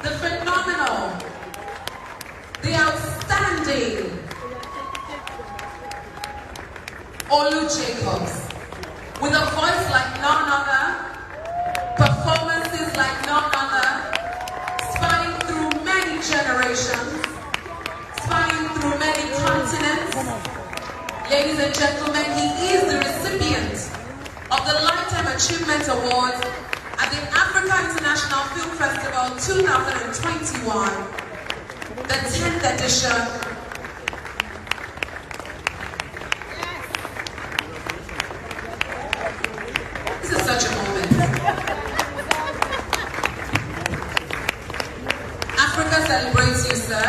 the phenomenal, the outstanding Olu Jacobs, with a voice like none other, performances like none other, spanning through many generations, spanning through many continents. Ladies and gentlemen, he is the recipient of the Lifetime Achievement Award at the Africa International Film Festival 2021, the 10th edition. This is such a moment. Africa celebrates you, sir,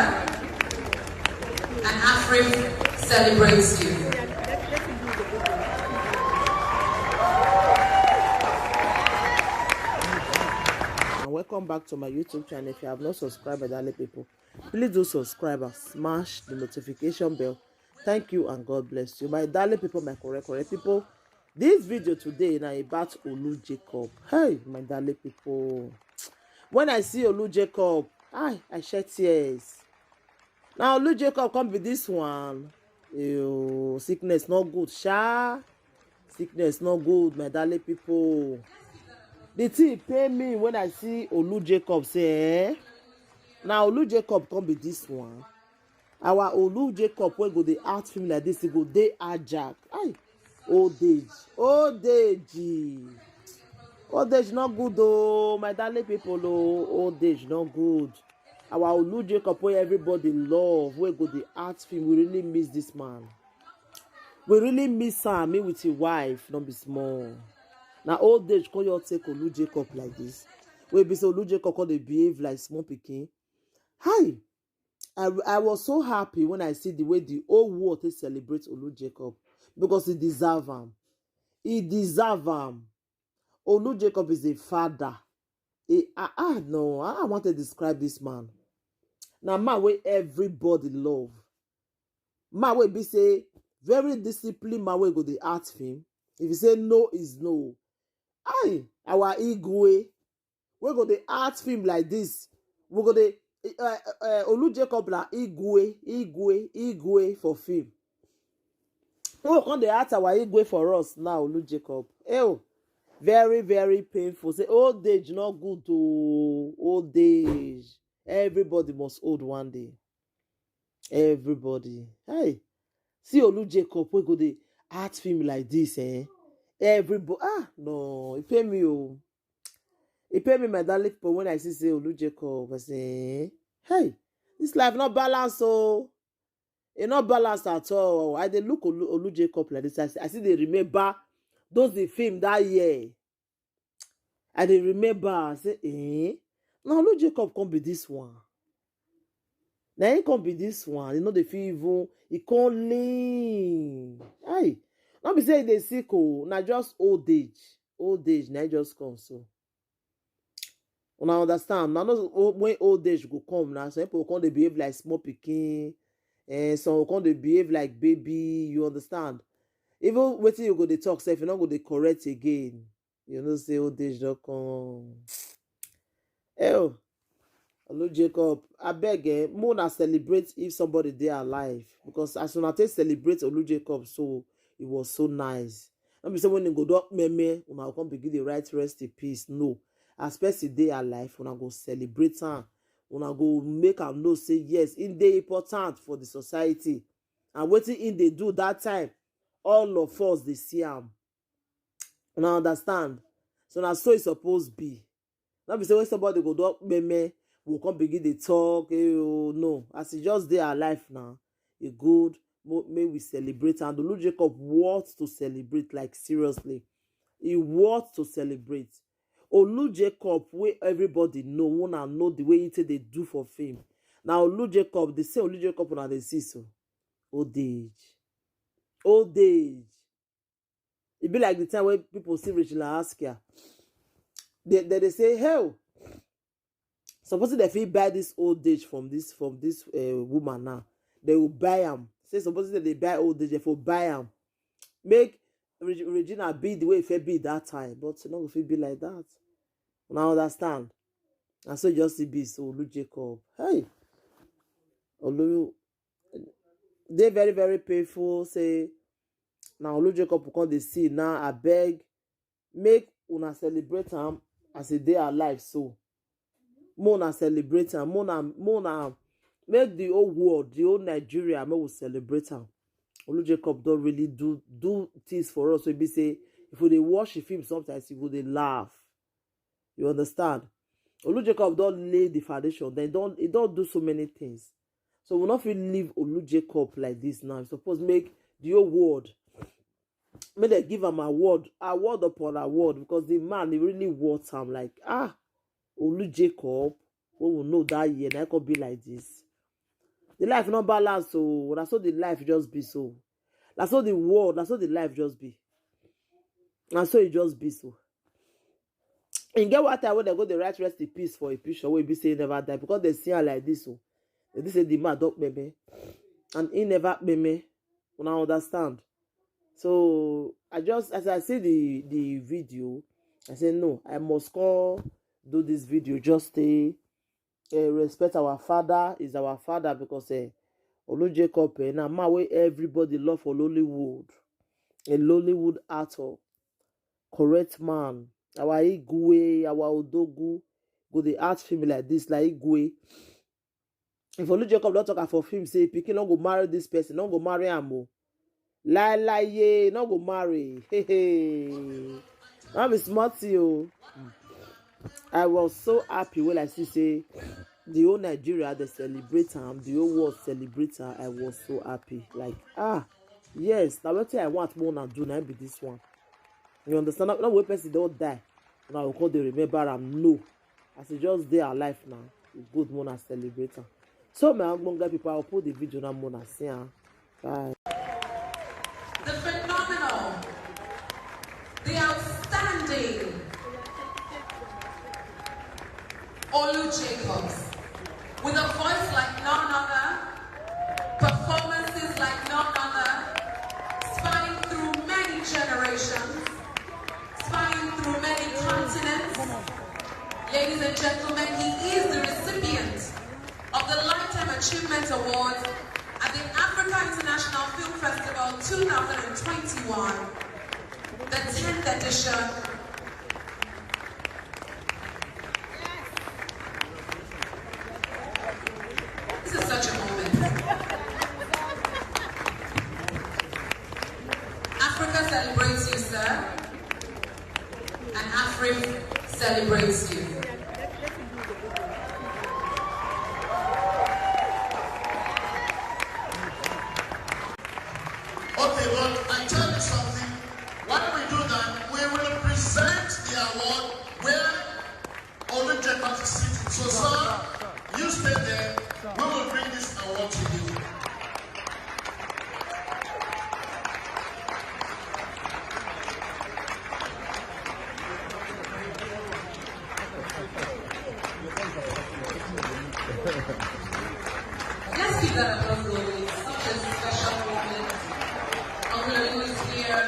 and Africa celebrates you. Welcome back to my YouTube channel. If you have not subscribed, darling people, please do subscribe and smash the notification bell. Thank you and God bless you, my darling people, my correct people. This video today now about Olu Jacob. Hey, my darling people, when I see Olu Jacob, I shed tears. Now Olu Jacob come with this one. Ew, sickness not good, sha. Sickness not good, my darling people. The thing pay me when I see Olu Jacob say, now Olu Jacob come be this one. Our Olu Jacob when go the art film like this, he go dey ajak. Aye, old age not good though, my darling people. Oh, old age not good. Our Olu Jacob wey everybody love, wey go the art film, we really miss this man. We really miss am. Me with his wife, not be small. Now old age call your take Olu Jacob like this. We be so Olu Jacob call they behave like small pikin. Hi, I was so happy when I see the way the whole world they celebrate Olu Jacob, because he deserve him. He deserve him. Olu Jacob is a father. No, I want to describe this man. Now man way everybody love. Man way be say very disciplined. Man way go the art film. If you say no is no. Aye, our Igwe, we go the art film like this. We go the Olu Jacob la Igwe for film. We come the art our Igwe for us now, Olu Jacob. Ew, very, very painful. Say old age not good to old age. Everybody must old one day. Everybody. Hey, see Olu Jacob, we go the art film like this, eh? Everybody, no, it pay me, oh. It pay me, my darling, but when I see say Olu Jacob, I say, hey, this life not balanced, oh. It not balanced at all. I dey look Olu Jacob like this. I see they remember those the film that year. I dey remember, I say, now Olu Jacob can't be this one. Now he can't be this one. You know the feel even, he can't lean. Hey. Not be say they sick, oh, na just old age. Old age, na just come so. Una understand? Now when old age go come, now some people come they behave like small pikin, and some come they behave like baby. You understand? Even waiting you go they talk, if you not go they correct again. You know say old age don't come. Oh, Olu Jacob, I beg, more na celebrate if somebody they alive, because as soon as they celebrate Olu Jacob, so. It was so nice. Don't be say when you go up meme, when I come begin the right rest in peace. No, especially they alive, when I go celebrate her, when I go make them know say yes, in they important for the society, and waiting in they do that time, all of us they see them. And I understand. So now so it's supposed be. Don't be say when somebody go up meme, will come begin the talk. No, as it just they alive now, it good. May we celebrate, and Olu Jacob wants to celebrate, like seriously. He wants to celebrate. Olu Jacob, where everybody wanna know the way they do for fame. Now Olu Jacob, they say Olu Jacob na they see so. Old age. Old age. It be like the time when people see Regina Askia. They say, hell, supposing they feel buy this old age from this woman now, they will buy them. Say supposing they buy old age, they will buy them. Make Regina be the way it be that time, but not if it be like that. Now understand. And so just see be so Olu Jacob. Hey, Olu, they very, very painful. Say now Olu Jacob will come they see now. I beg, make una celebrate him as a day alive. So more celebrate him, more make the whole world, the whole Nigeria, may we celebrate him. Olu Jacob don't really do things for us. So be say if we watch the film sometimes, if they laugh, you understand? Olu Jacob don't lay the foundation. Then he don't do so many things. So we not feel leave Olu Jacob like this now. Suppose make the whole world, may they give him award upon award, because the man he really worth him. Like Olu Jacob, we will know that year and I could be like this. The life not balance, so that's how the life just be. So that's how the world, that's how the life just be. And so it just be so. And get what time when they go the right rest in peace for a picture where be say never die, because they see her like this. So they say the man don't me, and he never me. When I understand. So I just, as I see the video, I say no, I must call do this video just to respect our father. Is our father, because Olu Jacob now my way everybody love for Lollywood, a Lollywood actor, correct man. Our Igwe, our Odogu, go the art film like this, like Igwe. If Olu Jacob don't talk for film, say Pikin don't go marry this person, don't go marry Amo. La ye, don't go marry. Hey. I'm smart you. I was so happy when I see say the whole Nigeria they celebrate him, the whole world celebrate her. I was so happy. Like yes, now what I want more than do now be this one. You understand? Now when person don't die, now we call they remember am. No, as it just they alive now. It's good more than celebrate her. So my Angbonga people, I'll put the video now more than see her. Bye. The phenomenal, the outstanding Olu Jacobs, with a voice like none other, performances like none other, spanning through many generations, spanning through many continents. Ladies and gentlemen, he is the recipient of the Lifetime Achievement Award at the Africa International Film Festival 2021, the 10th edition. This is such a moment. Africa celebrates you, sir, and Africa celebrates you. Okay, but I tell you something. When we do that, we will present the award where Olu Jacob is sitting. So, sir, you stay there. We will bring this award to you. Let's give that applause, Lily. Such a special moment. Uncle is here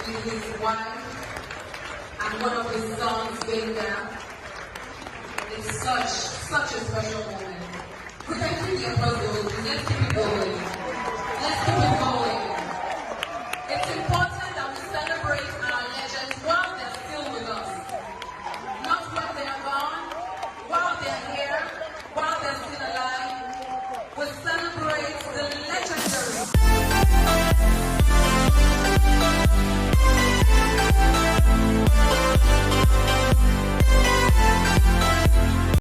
with his wife and one of his sons being there. It's such a special moment. We can keep the applause going. Let's keep it going. Let's keep it